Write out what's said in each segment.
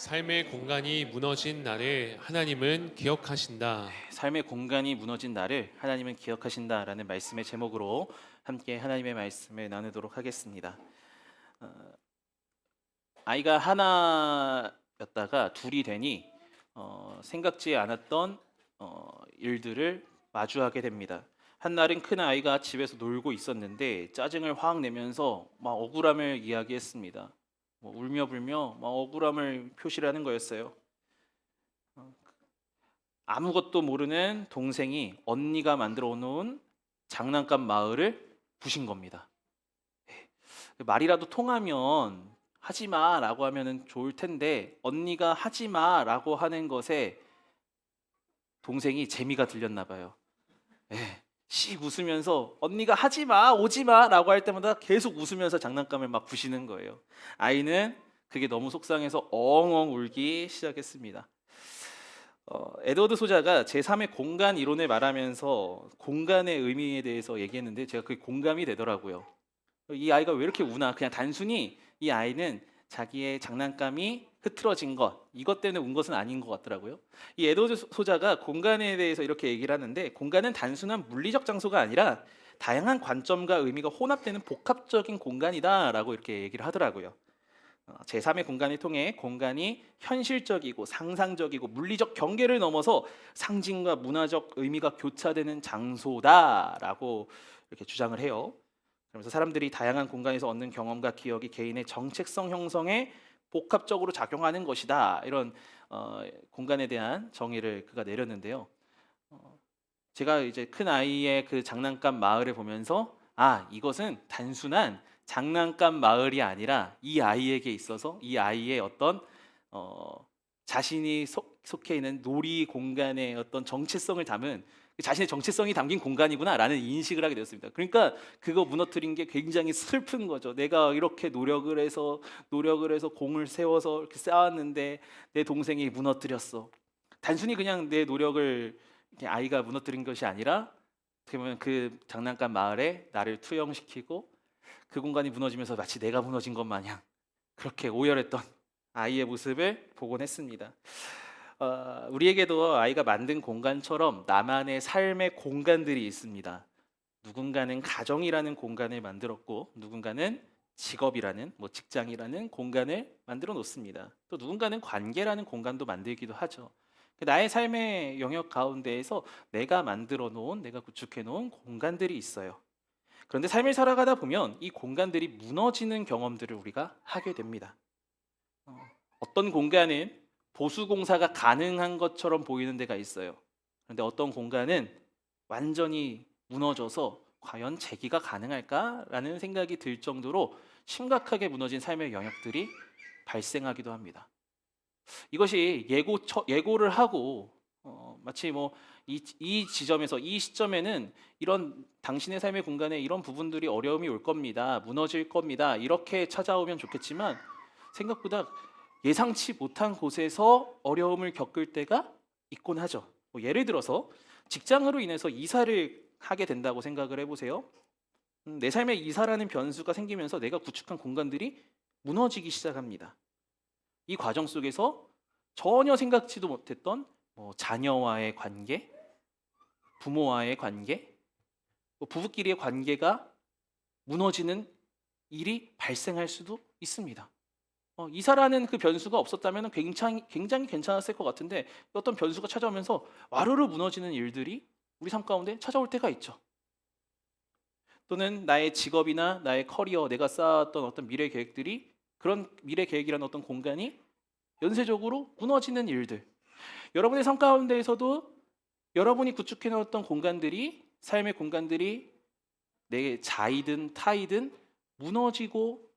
삶의 공간이 무너진 나를 하나님은 기억하신다. 삶의 공간이 무너진 나를 하나님은 기억하신다라는 말씀의 제목으로 함께 하나님의 말씀을 나누도록 하겠습니다. 아이가 하나였다가 둘이 되니 생각지 않았던 일들을 마주하게 됩니다. 한날은 큰 아이가 집에서 놀고 있었는데 짜증을 확 내면서 막 억울함을 이야기했습니다. 뭐 울며 불며 막 억울함을 표시하는 거였어요. 아무것도 모르는 동생이 언니가 만들어 놓은 장난감 마을을 부신 겁니다. 말이라도 통하면 하지 마라고 하면은 좋을 텐데 언니가 하지 마라고 하는 것에 동생이 재미가 들렸나 봐요. 씩 웃으면서 언니가 하지 마, 오지 마라고 할 때마다 계속 웃으면서 장난감을 막 부시는 거예요. 아이는 그게 너무 속상해서 엉엉 울기 시작했습니다. 에드워드 소자가 제3의 공간 이론을 말하면서 공간의 의미에 대해서 얘기했는데 제가 그게 공감이 되더라고요. 이 아이가 왜 이렇게 우나? 그냥 단순히 이 아이는 자기의 장난감이 흐트러진 것, 이것 때문에 운 것은 아닌 것 같더라고요. 이 에드워드 소자가 공간에 대해서 이렇게 얘기를 하는데 공간은 단순한 물리적 장소가 아니라 다양한 관점과 의미가 혼합되는 복합적인 공간이다라고 이렇게 얘기를 하더라고요. 제3의 공간을 통해 공간이 현실적이고 상상적이고 물리적 경계를 넘어서 상징과 문화적 의미가 교차되는 장소다라고 이렇게 주장을 해요. 그러면서 사람들이 다양한 공간에서 얻는 경험과 기억이 개인의 정체성 형성에 복합적으로 작용하는 것이다. 이런 공간에 대한 정의를 그가 내렸는데요. 제가 이제 큰 아이의 그 장난감 마을을 보면서 이것은 단순한 장난감 마을이 아니라 이 아이에게 있어서 이 아이의 어떤 자신이 속해 있는 놀이 공간의 어떤 정체성을 담은 자신의 정체성이 담긴 공간이구나라는 인식을 하게 되었습니다. 그러니까 그거 무너뜨린 게 굉장히 슬픈 거죠. 내가 이렇게 노력을 해서 공을 세워서 이렇게 쌓았는데 내 동생이 무너뜨렸어. 단순히 그냥 내 노력을 이렇게 아이가 무너뜨린 것이 아니라 어떻게 보면 그 장난감 마을에 나를 투영시키고 그 공간이 무너지면서 마치 내가 무너진 것 마냥 그렇게 오열했던 아이의 모습을 보곤 했습니다. 우리에게도 아이가 만든 공간처럼 나만의 삶의 공간들이 있습니다. 누군가는 가정이라는 공간을 만들었고 누군가는 직업이라는 직장이라는 공간을 만들어 놓습니다. 또 누군가는 관계라는 공간도 만들기도 하죠. 나의 삶의 영역 가운데에서 내가 만들어 놓은 내가 구축해 놓은 공간들이 있어요. 그런데 삶을 살아가다 보면 이 공간들이 무너지는 경험들을 우리가 하게 됩니다. 어떤 공간은 보수 공사가 가능한 것처럼 보이는 데가 있어요. 그런데 어떤 공간은 완전히 무너져서 과연 재기가 가능할까라는 생각이 들 정도로 심각하게 무너진 삶의 영역들이 발생하기도 합니다. 이것이 예고를 하고 마치 이 지점에서 이 시점에는 이런 당신의 삶의 공간에 이런 부분들이 어려움이 올 겁니다. 무너질 겁니다. 이렇게 찾아오면 좋겠지만 생각보다 예상치 못한 곳에서 어려움을 겪을 때가 있곤 하죠. 예를 들어서 직장으로 인해서 이사를 하게 된다고 생각을 해보세요. 내 삶에 이사라는 변수가 생기면서 내가 구축한 공간들이 무너지기 시작합니다. 이 과정 속에서 전혀 생각지도 못했던 자녀와의 관계, 부모와의 관계, 부부끼리의 관계가 무너지는 일이 발생할 수도 있습니다. 이사라는 그 변수가 없었다면 굉장히 괜찮았을 것 같은데 어떤 변수가 찾아오면서 와르르 무너지는 일들이 우리 삶 가운데 찾아올 때가 있죠. 또는 나의 직업이나 나의 커리어, 내가 쌓았던 어떤 미래 계획들이 그런 미래 계획이라는 어떤 공간이 연쇄적으로 무너지는 일들. 여러분의 삶 가운데에서도 여러분이 구축해 놓았던 공간들이 삶의 공간들이 내 자이든 타이든 무너지고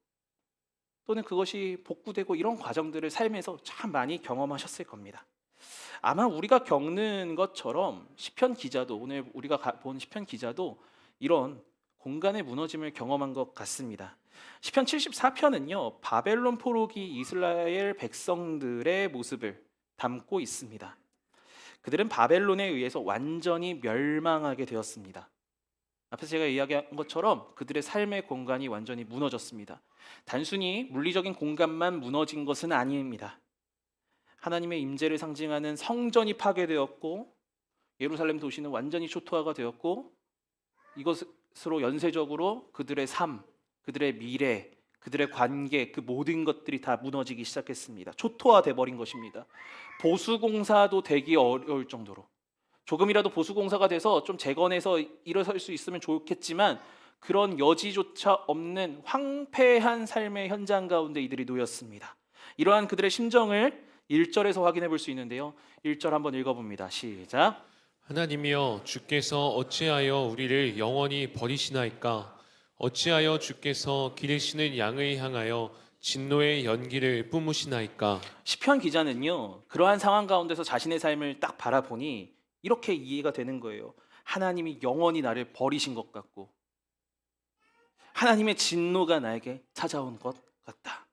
또는 그것이 복구되고 이런 과정들을 삶에서 참 많이 경험하셨을 겁니다. 아마 우리가 겪는 것처럼 시편 기자도 오늘 우리가 본 시편 기자도 이런 공간의 무너짐을 경험한 것 같습니다. 시편 74편은요. 바벨론 포로기 이스라엘 백성들의 모습을 담고 있습니다. 그들은 바벨론에 의해서 완전히 멸망하게 되었습니다. 앞에서 제가 이야기한 것처럼 그들의 삶의 공간이 완전히 무너졌습니다. 단순히 물리적인 공간만 무너진 것은 아닙니다. 하나님의 임재를 상징하는 성전이 파괴되었고 예루살렘 도시는 완전히 초토화가 되었고 이것으로 연쇄적으로 그들의 삶, 그들의 미래, 그들의 관계, 그 모든 것들이 다 무너지기 시작했습니다. 초토화돼 버린 것입니다. 보수공사도 되기 어려울 정도로 조금이라도 보수공사가 돼서 좀 재건해서 일어설 수 있으면 좋겠지만 그런 여지조차 없는 황폐한 삶의 현장 가운데 이들이 놓였습니다. 이러한 그들의 심정을 1절에서 확인해 볼 수 있는데요. 1절 한번 읽어봅니다. 시작. 하나님이여 주께서 어찌하여 우리를 영원히 버리시나이까? 어찌하여 주께서 기르시는 양을 향하여 진노의 연기를 뿜으시나이까? 시편 기자는요, 그러한 상황 가운데서 자신의 삶을 딱 바라보니 이렇게 이해가 되는 거예요. 하나님이 영원히 나를 버리신 것 같고 하나님의 진노가 나에게 찾아온 것 같다.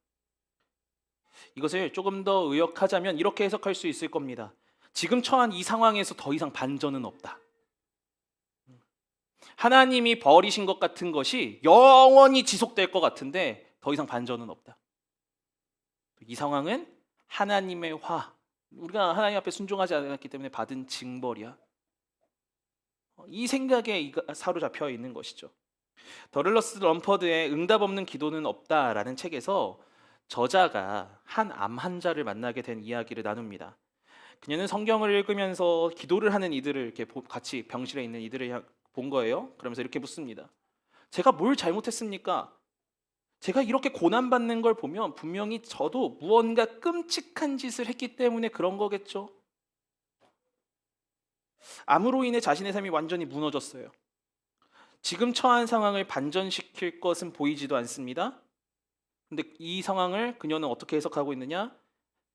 이것을 조금 더 의역하자면 이렇게 해석할 수 있을 겁니다. 지금 처한 이 상황에서 더 이상 반전은 없다. 하나님이 버리신 것 같은 것이 영원히 지속될 것 같은데 더 이상 반전은 없다. 이 상황은 하나님의 화, 우리가 하나님 앞에 순종하지 않았기 때문에 받은 징벌이야. 이 생각에 사로잡혀 있는 것이죠. 더를러스 럼퍼드의 응답 없는 기도는 없다라는 책에서 저자가 한 암 환자를 만나게 된 이야기를 나눕니다. 그녀는 성경을 읽으면서 기도를 하는 이들을 이렇게 같이 병실에 있는 이들을 본 거예요. 그러면서 이렇게 묻습니다. 제가 뭘 잘못했습니까? 제가 이렇게 고난받는 걸 보면 분명히 저도 무언가 끔찍한 짓을 했기 때문에 그런 거겠죠. 암으로 인해 자신의 삶이 완전히 무너졌어요. 지금 처한 상황을 반전시킬 것은 보이지도 않습니다. 근데 이 상황을 그녀는 어떻게 해석하고 있느냐?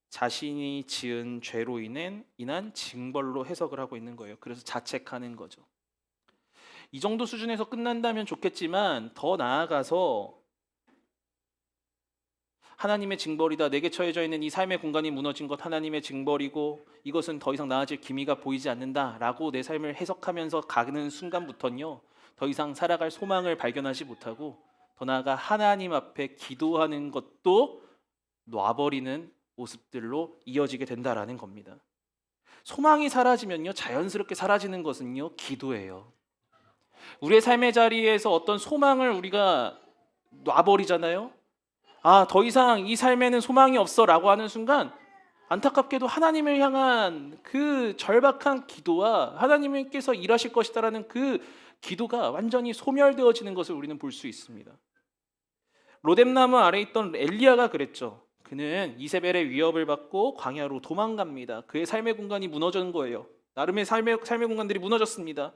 자신이 지은 죄로 인한 징벌로 해석을 하고 있는 거예요. 그래서 자책하는 거죠. 이 정도 수준에서 끝난다면 좋겠지만 더 나아가서 하나님의 징벌이다. 내게 처해져 있는 이 삶의 공간이 무너진 것 하나님의 징벌이고 이것은 더 이상 나아질 기미가 보이지 않는다라고 내 삶을 해석하면서 가는 순간부터는요. 더 이상 살아갈 소망을 발견하지 못하고 더 나아가 하나님 앞에 기도하는 것도 놔버리는 모습들로 이어지게 된다라는 겁니다. 소망이 사라지면요. 자연스럽게 사라지는 것은요. 기도예요. 우리의 삶의 자리에서 어떤 소망을 우리가 놔버리잖아요. 아, 더 이상 이 삶에는 소망이 없어라고 하는 순간 안타깝게도 하나님을 향한 그 절박한 기도와 하나님께서 일하실 것이다라는 그 기도가 완전히 소멸되어지는 것을 우리는 볼 수 있습니다. 로뎀나무 아래에 있던 엘리야가 그랬죠. 그는 이세벨의 위협을 받고 광야로 도망갑니다. 그의 삶의 공간이 무너진 거예요. 나름의 삶의 공간들이 무너졌습니다.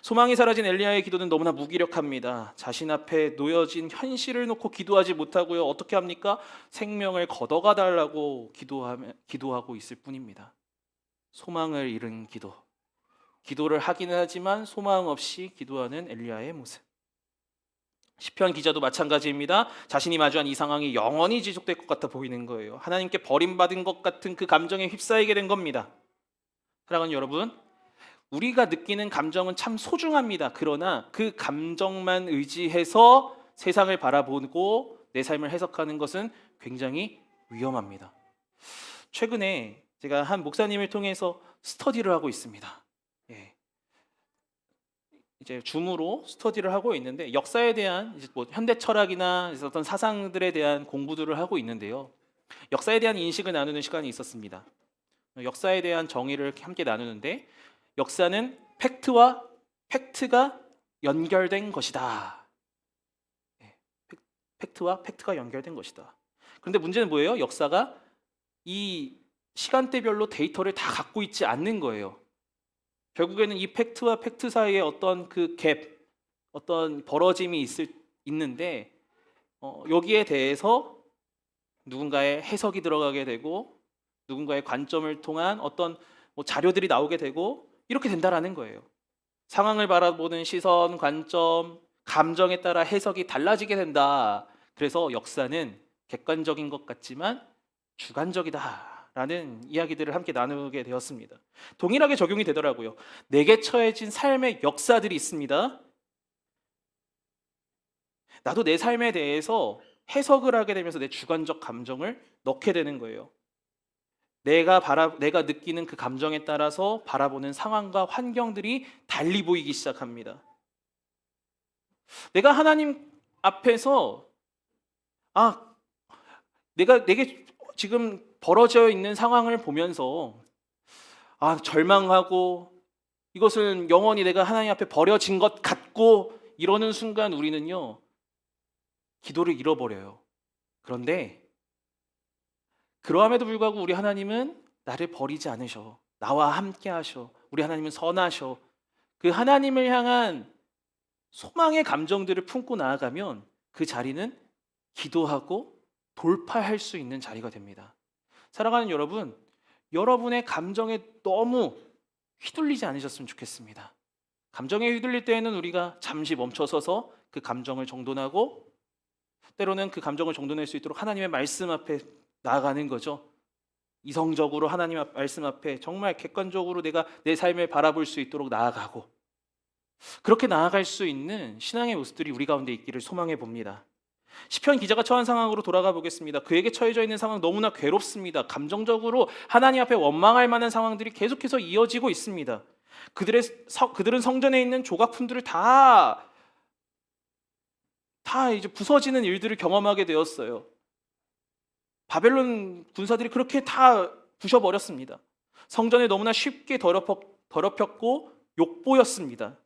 소망이 사라진 엘리야의 기도는 너무나 무기력합니다. 자신 앞에 놓여진 현실을 놓고 기도하지 못하고요. 어떻게 합니까? 생명을 걷어가 달라고 기도하고 있을 뿐입니다. 소망을 잃은 기도. 기도를 하기는 하지만 소망 없이 기도하는 엘리야의 모습. 시편 기자도 마찬가지입니다. 자신이 마주한 이 상황이 영원히 지속될 것 같아 보이는 거예요. 하나님께 버림받은 것 같은 그 감정에 휩싸이게 된 겁니다. 사랑하는 여러분, 우리가 느끼는 감정은 참 소중합니다. 그러나 그 감정만 의지해서 세상을 바라보고 내 삶을 해석하는 것은 굉장히 위험합니다. 최근에 제가 한 목사님을 통해서 스터디를 하고 있습니다. 이제 줌으로 스터디를 하고 있는데 역사에 대한 이제 뭐 현대 철학이나 어떤 사상들에 대한 공부들을 하고 있는데요. 역사에 대한 인식을 나누는 시간이 있었습니다. 역사에 대한 정의를 함께 나누는데 역사는 팩트가 연결된 것이다. 팩트와 팩트가 연결된 것이다. 그런데 문제는 뭐예요? 역사가 이 시간대별로 데이터를 다 갖고 있지 않는 거예요. 결국에는 이 팩트와 팩트 사이에 어떤 그 갭, 어떤 벌어짐이 있는데 여기에 대해서 누군가의 해석이 들어가게 되고 누군가의 관점을 통한 어떤 자료들이 나오게 되고 이렇게 된다라는 거예요. 상황을 바라보는 시선, 관점, 감정에 따라 해석이 달라지게 된다. 그래서 역사는 객관적인 것 같지만 주관적이다라는 이야기들을 함께 나누게 되었습니다. 동일하게 적용이 되더라고요. 내게 처해진 삶의 역사들이 있습니다. 나도 내 삶에 대해서 해석을 하게 되면서 내 주관적 감정을 넣게 되는 거예요. 내가 느끼는 그 감정에 따라서 바라보는 상황과 환경들이 달리 보이기 시작합니다. 내가 하나님 앞에서 내게 지금 벌어져 있는 상황을 보면서 절망하고 이것은 영원히 내가 하나님 앞에 버려진 것 같고 이러는 순간 우리는요, 기도를 잃어버려요. 그런데 그러함에도 불구하고 우리 하나님은 나를 버리지 않으셔. 나와 함께 하셔. 우리 하나님은 선하셔. 그 하나님을 향한 소망의 감정들을 품고 나아가면 그 자리는 기도하고 돌파할 수 있는 자리가 됩니다. 살아가는 여러분, 여러분의 감정에 너무 휘둘리지 않으셨으면 좋겠습니다. 감정에 휘둘릴 때에는 우리가 잠시 멈춰서서 그 감정을 정돈하고 때로는 그 감정을 정돈할 수 있도록 하나님의 말씀 앞에 나아가는 거죠. 이성적으로 하나님 말씀 앞에 정말 객관적으로 내가 내 삶을 바라볼 수 있도록 나아가고, 그렇게 나아갈 수 있는 신앙의 모습들이 우리 가운데 있기를 소망해 봅니다. 시편 기자가 처한 상황으로 돌아가 보겠습니다. 그에게 처해져 있는 상황 너무나 괴롭습니다. 감정적으로 하나님 앞에 원망할 만한 상황들이 계속해서 이어지고 있습니다. 그들은 성전에 있는 조각품들을 다 이제 부서지는 일들을 경험하게 되었어요. 바벨론 군사들이 그렇게 다 부셔버렸습니다. 성전에 너무나 쉽게 더럽혔고 욕보였습니다.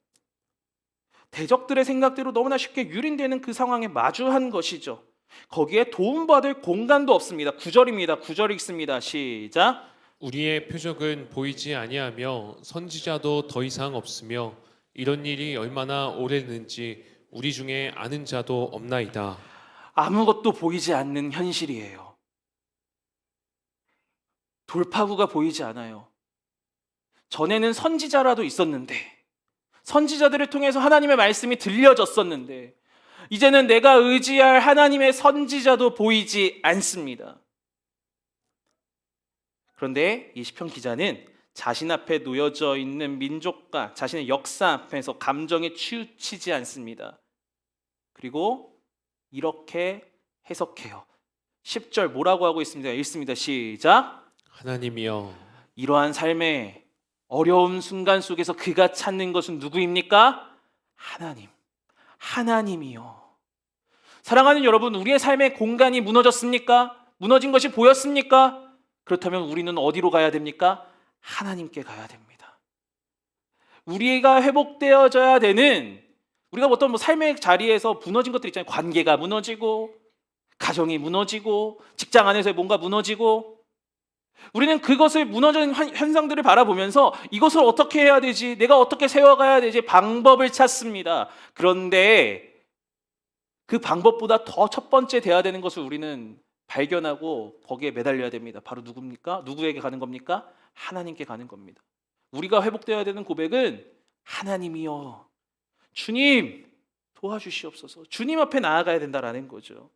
대적들의 생각대로 너무나 쉽게 유린되는 그 상황에 마주한 것이죠. 거기에 도움받을 공간도 없습니다. 9절입니다. 9절 읽습니다. 시작. 우리의 표적은 보이지 아니하며 선지자도 더 이상 없으며 이런 일이 얼마나 오래는지 우리 중에 아는 자도 없나이다. 아무것도 보이지 않는 현실이에요. 돌파구가 보이지 않아요. 전에는 선지자라도 있었는데, 선지자들을 통해서 하나님의 말씀이 들려졌었는데, 이제는 내가 의지할 하나님의 선지자도 보이지 않습니다. 그런데 이 시편 기자는 자신 앞에 놓여져 있는 민족과 자신의 역사 앞에서 감정에 치우치지 않습니다. 그리고 이렇게 해석해요. 10절 뭐라고 하고 있습니다. 읽습니다. 시작. 하나님이여, 이러한 삶의 어려운 순간 속에서 그가 찾는 것은 누구입니까? 하나님이요. 사랑하는 여러분, 우리의 삶의 공간이 무너졌습니까? 무너진 것이 보였습니까? 그렇다면 우리는 어디로 가야 됩니까? 하나님께 가야 됩니다. 우리가 회복되어져야 되는, 우리가 어떤 삶의 자리에서 무너진 것들 있잖아요. 관계가 무너지고, 가정이 무너지고, 직장 안에서의 뭔가 무너지고, 우리는 그것을 무너진 현상들을 바라보면서 이것을 어떻게 해야 되지? 내가 어떻게 세워가야 되지? 방법을 찾습니다. 그런데 그 방법보다 더 첫 번째 돼야 되는 것을 우리는 발견하고 거기에 매달려야 됩니다. 바로 누굽니까? 누구에게 가는 겁니까? 하나님께 가는 겁니다. 우리가 회복되어야 되는 고백은 하나님이여, 주님 도와주시옵소서. 주님 앞에 나아가야 된다라는 거죠.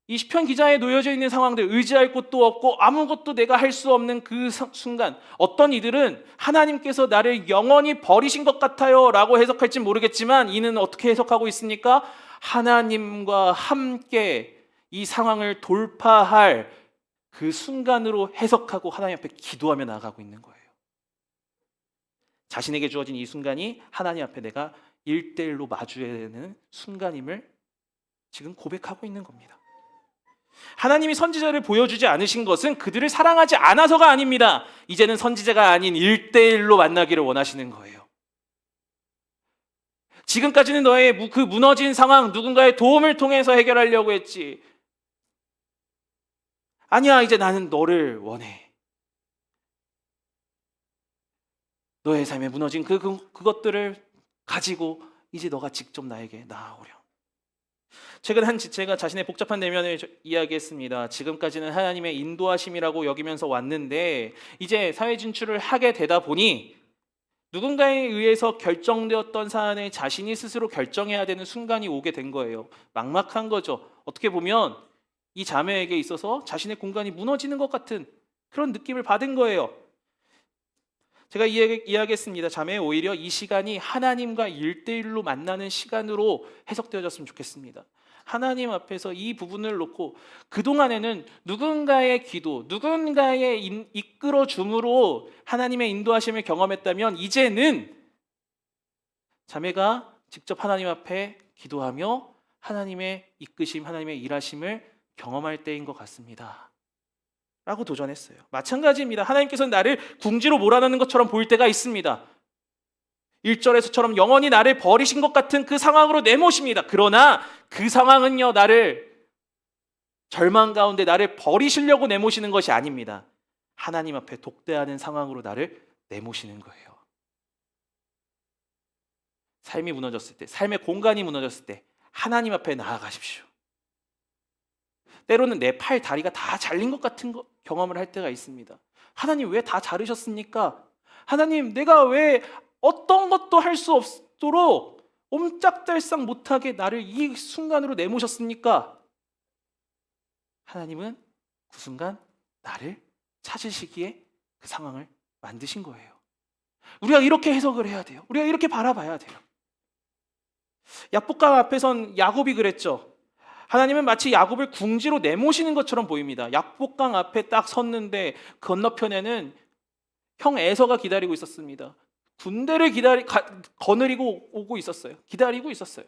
이 시편 기자에 놓여져 있는 상황들, 의지할 곳도 없고 아무것도 내가 할 수 없는 그 순간, 어떤 이들은 하나님께서 나를 영원히 버리신 것 같아요 라고 해석할지 모르겠지만, 이는 어떻게 해석하고 있습니까? 하나님과 함께 이 상황을 돌파할 그 순간으로 해석하고 하나님 앞에 기도하며 나아가고 있는 거예요. 자신에게 주어진 이 순간이 하나님 앞에 내가 1대1로 마주해야 되는 순간임을 지금 고백하고 있는 겁니다. 하나님이 선지자를 보여주지 않으신 것은 그들을 사랑하지 않아서가 아닙니다. 이제는 선지자가 아닌 1대1로 만나기를 원하시는 거예요. 지금까지는 너의 그 무너진 상황 누군가의 도움을 통해서 해결하려고 했지. 아니야, 이제 나는 너를 원해. 너의 삶에 무너진 그것들을 가지고 이제 너가 직접 나에게 나아오렴. 최근 한 지체가 자신의 복잡한 내면을 이야기했습니다. 지금까지는 하나님의 인도하심이라고 여기면서 왔는데 이제 사회 진출을 하게 되다 보니 누군가에 의해서 결정되었던 사안을 자신이 스스로 결정해야 되는 순간이 오게 된 거예요. 막막한 거죠. 어떻게 보면 이 자매에게 있어서 자신의 공간이 무너지는 것 같은 그런 느낌을 받은 거예요. 제가 이야기했습니다. 자매, 오히려 이 시간이 하나님과 1대1로 만나는 시간으로 해석되어졌으면 좋겠습니다. 하나님 앞에서 이 부분을 놓고 그동안에는 누군가의 기도, 누군가의 이끌어 줌으로 하나님의 인도하심을 경험했다면 이제는 자매가 직접 하나님 앞에 기도하며 하나님의 이끄심, 하나님의 일하심을 경험할 때인 것 같습니다. 라고 도전했어요. 마찬가지입니다. 하나님께서는 나를 궁지로 몰아넣는 것처럼 보일 때가 있습니다. 1절에서처럼 영원히 나를 버리신 것 같은 그 상황으로 내모십니다. 그러나 그 상황은요, 나를 절망 가운데 나를 버리시려고 내모시는 것이 아닙니다. 하나님 앞에 독대하는 상황으로 나를 내모시는 거예요. 삶이 무너졌을 때, 삶의 공간이 무너졌을 때 하나님 앞에 나아가십시오. 때로는 내 팔, 다리가 다 잘린 것 같은 경험을 할 때가 있습니다. 하나님 왜 다 자르셨습니까? 하나님 내가 왜 어떤 것도 할 수 없도록 옴짝달싹 못하게 나를 이 순간으로 내모셨습니까? 하나님은 그 순간 나를 찾으시기에 그 상황을 만드신 거예요. 우리가 이렇게 해석을 해야 돼요. 우리가 이렇게 바라봐야 돼요. 야복강 앞에선 야곱이 그랬죠. 하나님은 마치 야곱을 궁지로 내모시는 것처럼 보입니다. 야복강 앞에 딱 섰는데 건너편에는 형 에서가 기다리고 있었습니다. 군대를 거느리고 오고 있었어요. 기다리고 있었어요.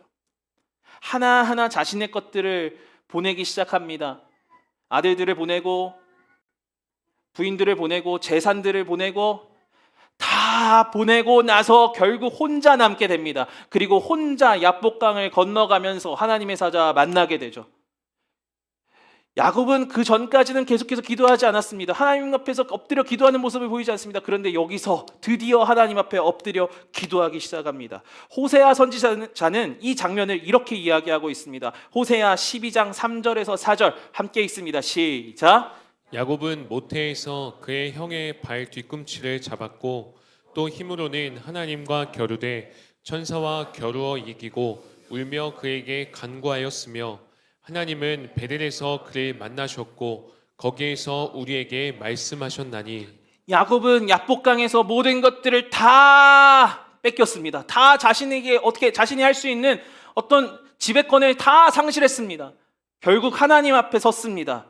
하나하나 자신의 것들을 보내기 시작합니다. 아들들을 보내고 부인들을 보내고 재산들을 보내고 다 보내고 나서 결국 혼자 남게 됩니다. 그리고 혼자 야복강을 건너가면서 하나님의 사자와 만나게 되죠. 야곱은 그 전까지는 계속해서 기도하지 않았습니다. 하나님 앞에서 엎드려 기도하는 모습을 보이지 않습니다. 그런데 여기서 드디어 하나님 앞에 엎드려 기도하기 시작합니다. 호세아 선지자는 이 장면을 이렇게 이야기하고 있습니다. 호세아 12장 3절에서 4절 함께 읽습니다. 시작. 야곱은 모태에서 그의 형의 발 뒤꿈치를 잡았고 또 힘으로는 하나님과 겨루되 천사와 겨루어 이기고 울며 그에게 간구하였으며 하나님은 베델에서 그를 만나셨고 거기에서 우리에게 말씀하셨나니. 야곱은 야복강에서 모든 것들을 다 뺏겼습니다. 다 자신에게 어떻게 자신이 할 수 있는 어떤 지배권을 다 상실했습니다. 결국 하나님 앞에 섰습니다.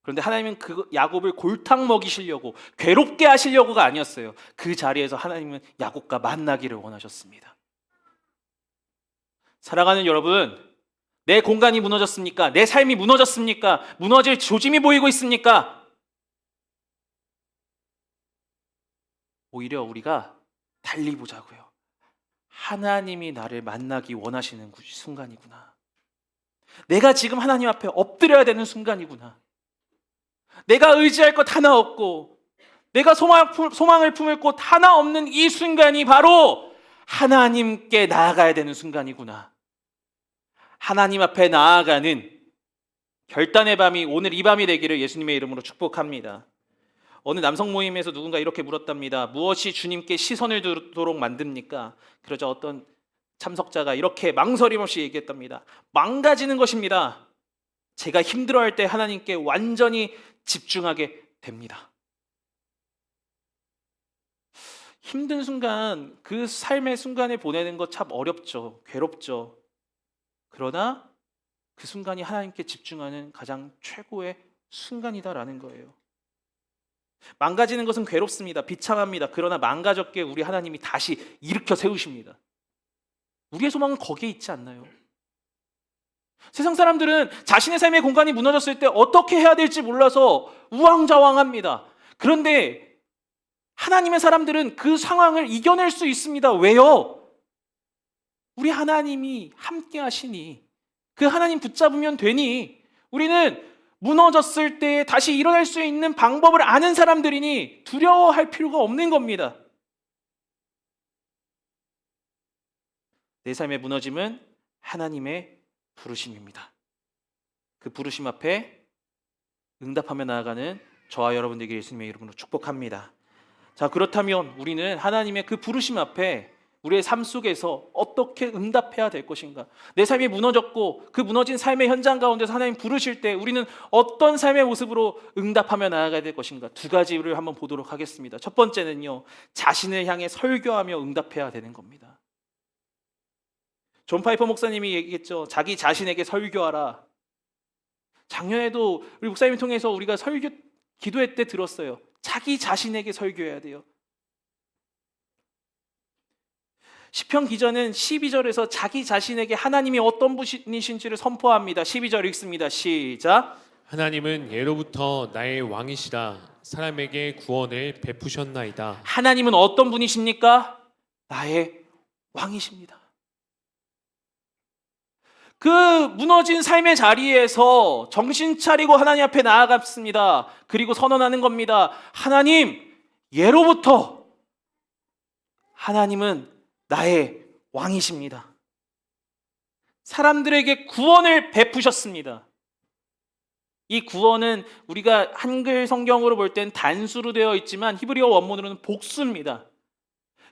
그런데 하나님은 그 야곱을 골탕 먹이시려고 괴롭게 하시려고가 아니었어요. 그 자리에서 하나님은 야곱과 만나기를 원하셨습니다. 사랑하는 여러분, 내 공간이 무너졌습니까? 내 삶이 무너졌습니까? 무너질 조짐이 보이고 있습니까? 오히려 우리가 달리 보자고요. 하나님이 나를 만나기 원하시는 순간이구나. 내가 지금 하나님 앞에 엎드려야 되는 순간이구나. 내가 의지할 것 하나 없고 내가 소망을 품을 곳 하나 없는 이 순간이 바로 하나님께 나아가야 되는 순간이구나. 하나님 앞에 나아가는 결단의 밤이 오늘 이 밤이 되기를 예수님의 이름으로 축복합니다. 어느 남성 모임에서 누군가 이렇게 물었답니다. 무엇이 주님께 시선을 두도록 만듭니까? 그러자 어떤 참석자가 이렇게 망설임 없이 얘기했답니다. 망가지는 것입니다. 제가 힘들어할 때 하나님께 완전히 집중하게 됩니다. 힘든 순간, 그 삶의 순간을 보내는 것 참 어렵죠. 괴롭죠. 그러나 그 순간이 하나님께 집중하는 가장 최고의 순간이다라는 거예요. 망가지는 것은 괴롭습니다. 비참합니다. 그러나 망가졌기에 우리 하나님이 다시 일으켜 세우십니다. 우리의 소망은 거기에 있지 않나요? 세상 사람들은 자신의 삶의 공간이 무너졌을 때 어떻게 해야 될지 몰라서 우왕좌왕합니다. 그런데 하나님의 사람들은 그 상황을 이겨낼 수 있습니다. 왜요? 우리 하나님이 함께 하시니, 그 하나님 붙잡으면 되니, 우리는 무너졌을 때 다시 일어날 수 있는 방법을 아는 사람들이니 두려워할 필요가 없는 겁니다. 내 삶의 무너짐은 하나님의 부르심입니다. 그 부르심 앞에 응답하며 나아가는 저와 여러분들에게 예수님의 이름으로 축복합니다. 자, 그렇다면 우리는 하나님의 그 부르심 앞에 우리의 삶 속에서 어떻게 응답해야 될 것인가? 내 삶이 무너졌고 그 무너진 삶의 현장 가운데서 하나님 부르실 때 우리는 어떤 삶의 모습으로 응답하며 나아가야 될 것인가? 두 가지를 한번 보도록 하겠습니다. 첫 번째는요, 자신을 향해 설교하며 응답해야 되는 겁니다. 존 파이퍼 목사님이 얘기했죠. 자기 자신에게 설교하라. 작년에도 우리 목사님 통해서 우리가 설교 기도회 때 들었어요. 자기 자신에게 설교해야 돼요. 시편 기자는 12절에서 자기 자신에게 하나님이 어떤 분이신지를 선포합니다. 12절 읽습니다. 시작. 하나님은 예로부터 나의 왕이시라. 사람에게 구원을 베푸셨나이다. 하나님은 어떤 분이십니까? 나의 왕이십니다. 그 무너진 삶의 자리에서 정신 차리고 하나님 앞에 나아갔습니다. 그리고 선언하는 겁니다. 하나님, 예로부터 하나님은 나의 왕이십니다. 사람들에게 구원을 베푸셨습니다. 이 구원은 우리가 한글 성경으로 볼 땐 단수로 되어 있지만 히브리어 원문으로는 복수입니다.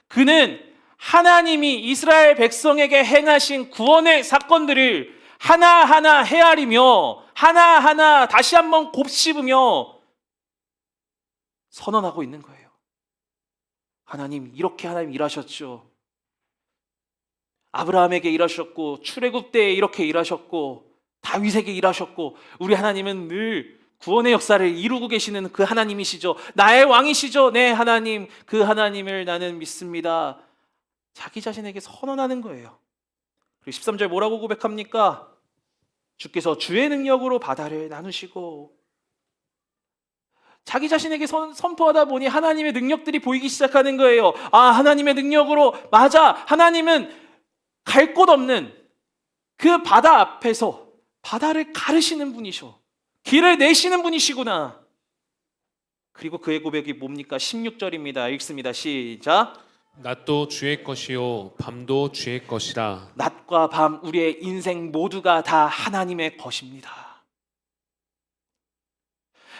그는 하나님이 이스라엘 백성에게 행하신 구원의 사건들을 하나하나 헤아리며 하나하나 다시 한번 곱씹으며 선언하고 있는 거예요. 하나님, 이렇게 하나님 일하셨죠. 아브라함에게 일하셨고 출애굽 때에 이렇게 일하셨고 다윗에게 일하셨고 우리 하나님은 늘 구원의 역사를 이루고 계시는 그 하나님이시죠. 나의 왕이시죠. 네, 하나님, 그 하나님을 나는 믿습니다. 자기 자신에게 선언하는 거예요. 그리고 13절 뭐라고 고백합니까? 주께서 주의 능력으로 바다를 나누시고. 자기 자신에게 선포하다 보니 하나님의 능력들이 보이기 시작하는 거예요. 아, 하나님의 능력으로, 맞아, 하나님은 갈 곳 없는 그 바다 앞에서 바다를 가르시는 분이셔. 길을 내시는 분이시구나. 그리고 그의 고백이 뭡니까? 16절입니다. 읽습니다. 시작. 낮도 주의 것이요 밤도 주의 것이라. 낮과 밤 우리의 인생 모두가 다 하나님의 것입니다.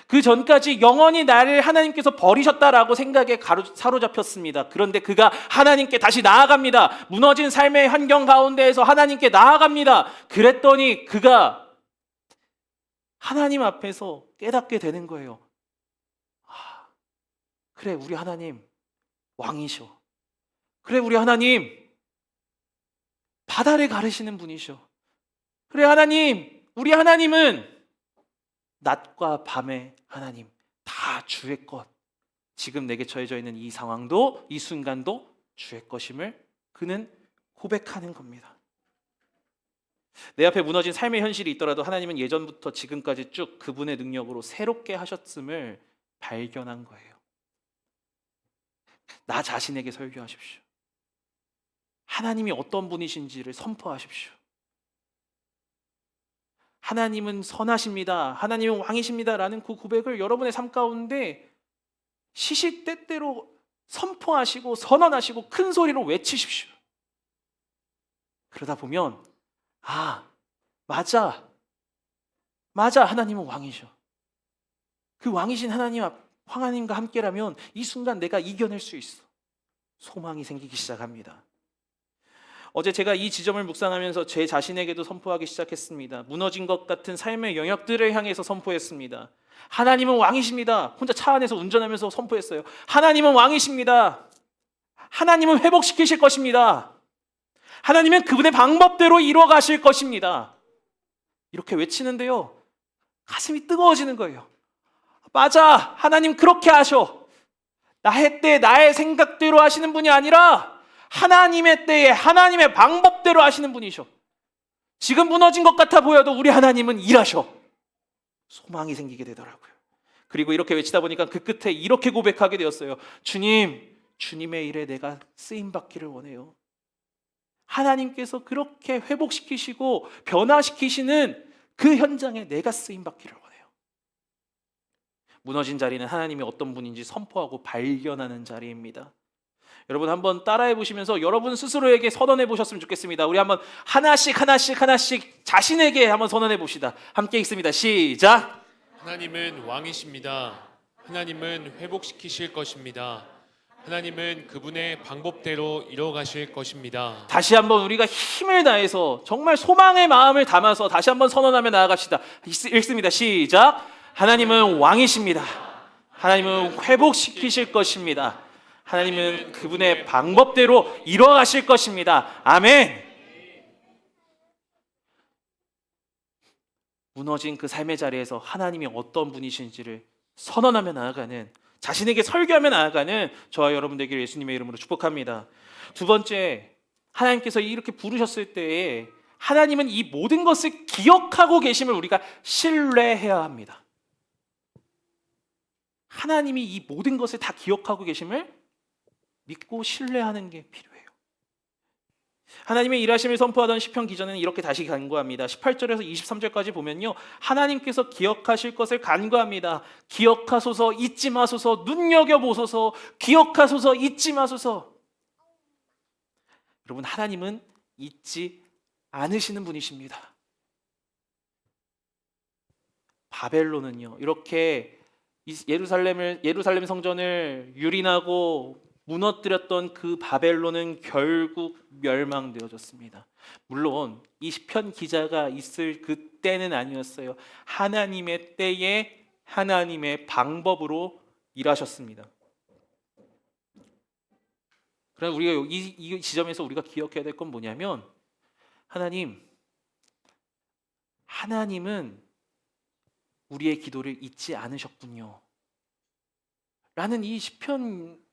그 전까지 영원히 나를 하나님께서 버리셨다라고 생각에 사로잡혔습니다. 그런데 그가 하나님께 다시 나아갑니다. 무너진 삶의 환경 가운데에서 하나님께 나아갑니다. 그랬더니 그가 하나님 앞에서 깨닫게 되는 거예요. 아, 그래, 우리 하나님 왕이셔. 그래, 우리 하나님 바다를 가르시는 분이셔. 그래, 하나님, 우리 하나님은 낮과 밤의 하나님, 다 주의 것. 지금 내게 처해져 있는 이 상황도, 이 순간도 주의 것임을 그는 고백하는 겁니다. 내 앞에 무너진 삶의 현실이 있더라도 하나님은 예전부터 지금까지 쭉 그분의 능력으로 새롭게 하셨음을 발견한 거예요. 나 자신에게 설교하십시오. 하나님이 어떤 분이신지를 선포하십시오. 하나님은 선하십니다. 하나님은 왕이십니다. 라는 그 고백을 여러분의 삶 가운데 시시때때로 선포하시고 선언하시고 큰 소리로 외치십시오. 그러다 보면 아, 맞아, 하나님은 왕이셔. 그 왕이신 하나님과 함께라면 이 순간 내가 이겨낼 수 있어. 소망이 생기기 시작합니다. 어제 제가 이 지점을 묵상하면서 제 자신에게도 선포하기 시작했습니다. 무너진 것 같은 삶의 영역들을 향해서 선포했습니다. 하나님은 왕이십니다. 혼자 차 안에서 운전하면서 선포했어요. 하나님은 왕이십니다. 하나님은 회복시키실 것입니다. 하나님은 그분의 방법대로 이루어 가실 것입니다. 이렇게 외치는데요, 가슴이 뜨거워지는 거예요. 맞아, 하나님 그렇게 하셔. 나의 때 나의 생각대로 하시는 분이 아니라 하나님의 때에 하나님의 방법대로 하시는 분이셔. 지금 무너진 것 같아 보여도 우리 하나님은 일하셔. 소망이 생기게 되더라고요. 그리고 이렇게 외치다 보니까 그 끝에 이렇게 고백하게 되었어요. 주님, 주님의 일에 내가 쓰임받기를 원해요. 하나님께서 그렇게 회복시키시고 변화시키시는 그 현장에 내가 쓰임받기를 원해요. 무너진 자리는 하나님이 어떤 분인지 선포하고 발견하는 자리입니다. 여러분 한번 따라해 보시면서 여러분 스스로에게 선언해 보셨으면 좋겠습니다. 우리 한번 하나씩 자신에게 한번 선언해 봅시다. 함께 읽습니다. 시작. 하나님은 왕이십니다. 하나님은 회복시키실 것입니다. 하나님은 그분의 방법대로 이뤄가실 것입니다. 다시 한번 우리가 힘을 다해서 정말 소망의 마음을 담아서 다시 한번 선언하며 나아갑시다. 읽습니다. 시작. 하나님은 왕이십니다. 하나님은 회복시키실 것입니다. 하나님은 그분의 방법대로 이뤄가실 것입니다. 아멘. 무너진 그 삶의 자리에서 하나님이 어떤 분이신지를 선언하며 나아가는, 자신에게 설교하며 나아가는 저와 여러분 되기를 예수님의 이름으로 축복합니다. 두 번째, 하나님께서 이렇게 부르셨을 때에 하나님은 이 모든 것을 기억하고 계심을 우리가 신뢰해야 합니다. 하나님이 이 모든 것을 다 기억하고 계심을 믿고 신뢰하는 게 필요해요. 하나님의 일하심을 선포하던 시편 기자는 이렇게 다시 간구합니다. 18절에서 23절까지 보면요, 하나님께서 기억하실 것을 간구합니다. 기억하소서, 잊지 마소서, 눈여겨보소서, 기억하소서, 잊지 마소서. 여러분, 하나님은 잊지 않으시는 분이십니다. 바벨론은요, 이렇게 예루살렘 성전을 유린하고 무너뜨렸던 그 바벨론은 결국 멸망되어졌습니다. 물론 이 시편 기자가 있을 그때는 아니었어요. 하나님의 때에 하나님의 방법으로 일하셨습니다. 그러나 우리가 이 지점에서 우리가 기억해야 될 건 뭐냐면, 하나님은 우리의 기도를 잊지 않으셨군요 라는 이 시편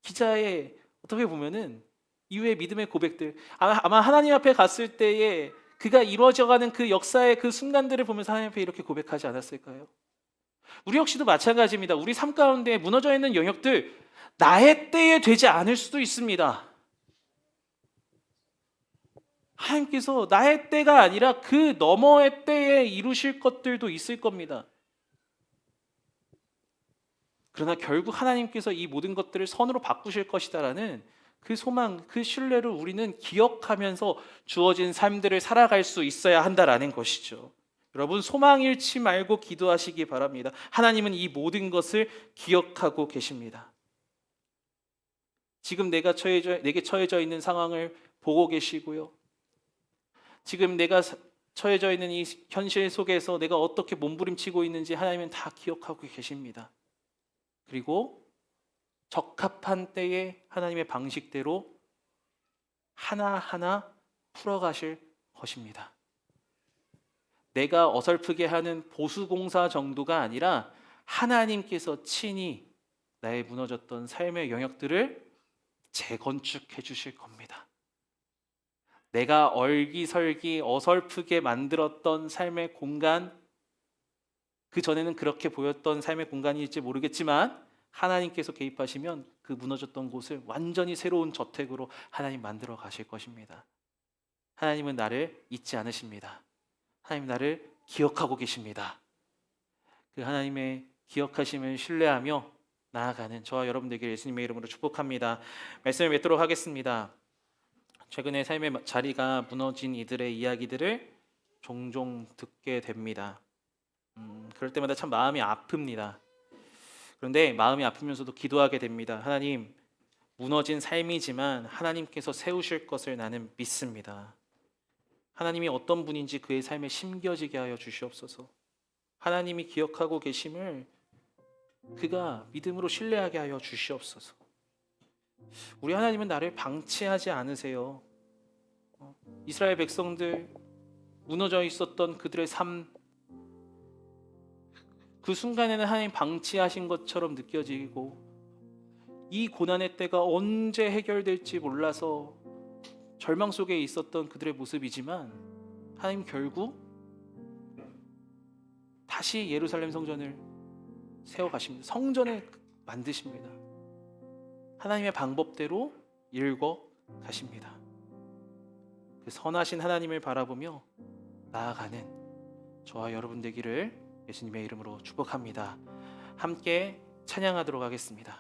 기자의 어떻게 보면은 이후의 믿음의 고백들, 아마 하나님 앞에 갔을 때에 그가 이루어져가는 그 역사의 그 순간들을 보면서 하나님 앞에 이렇게 고백하지 않았을까요? 우리 역시도 마찬가지입니다. 우리 삶 가운데 무너져 있는 영역들, 나의 때에 되지 않을 수도 있습니다. 하나님께서 나의 때가 아니라 그 너머의 때에 이루실 것들도 있을 겁니다. 그러나 결국 하나님께서 이 모든 것들을 선으로 바꾸실 것이다라는 그 소망, 그 신뢰를 우리는 기억하면서 주어진 삶들을 살아갈 수 있어야 한다라는 것이죠. 여러분, 소망 잃지 말고 기도하시기 바랍니다. 하나님은 이 모든 것을 기억하고 계십니다. 지금 내게 처해져 있는 상황을 보고 계시고요. 지금 내가 처해져 있는 이 현실 속에서 내가 어떻게 몸부림치고 있는지 하나님은 다 기억하고 계십니다. 그리고 적합한 때에 하나님의 방식대로 하나하나 풀어가실 것입니다. 내가 어설프게 하는 보수공사 정도가 아니라 하나님께서 친히 나의 무너졌던 삶의 영역들을 재건축해 주실 겁니다. 내가 얼기설기 어설프게 만들었던 삶의 공간, 그 전에는 그렇게 보였던 삶의 공간일지 모르겠지만 하나님께서 개입하시면 그 무너졌던 곳을 완전히 새로운 저택으로 하나님 만들어 가실 것입니다. 하나님은 나를 잊지 않으십니다. 하나님 나를 기억하고 계십니다. 그 하나님의 기억하심을 신뢰하며 나아가는 저와 여러분 되기를 예수님의 이름으로 축복합니다. 말씀을 맺도록 하겠습니다. 최근에 삶의 자리가 무너진 이들의 이야기들을 종종 듣게 됩니다. 그럴 때마다 참 마음이 아픕니다. 그런데 마음이 아프면서도 기도하게 됩니다. 하나님, 무너진 삶이지만 하나님께서 세우실 것을 나는 믿습니다. 하나님이 어떤 분인지 그의 삶에 심겨지게 하여 주시옵소서. 하나님이 기억하고 계심을 그가 믿음으로 신뢰하게 하여 주시옵소서. 우리 하나님은 나를 방치하지 않으세요. 이스라엘 백성들 무너져 있었던 그들의 삶, 그 순간에는 하나님 방치하신 것처럼 느껴지고 이 고난의 때가 언제 해결될지 몰라서 절망 속에 있었던 그들의 모습이지만 하나님 결국 다시 예루살렘 성전을 세워가십니다. 성전을 만드십니다. 하나님의 방법대로 일궈 가십니다. 그 선하신 하나님을 바라보며 나아가는 저와 여러분 되기를 예수님의 이름으로 축복합니다. 함께 찬양하도록 하겠습니다.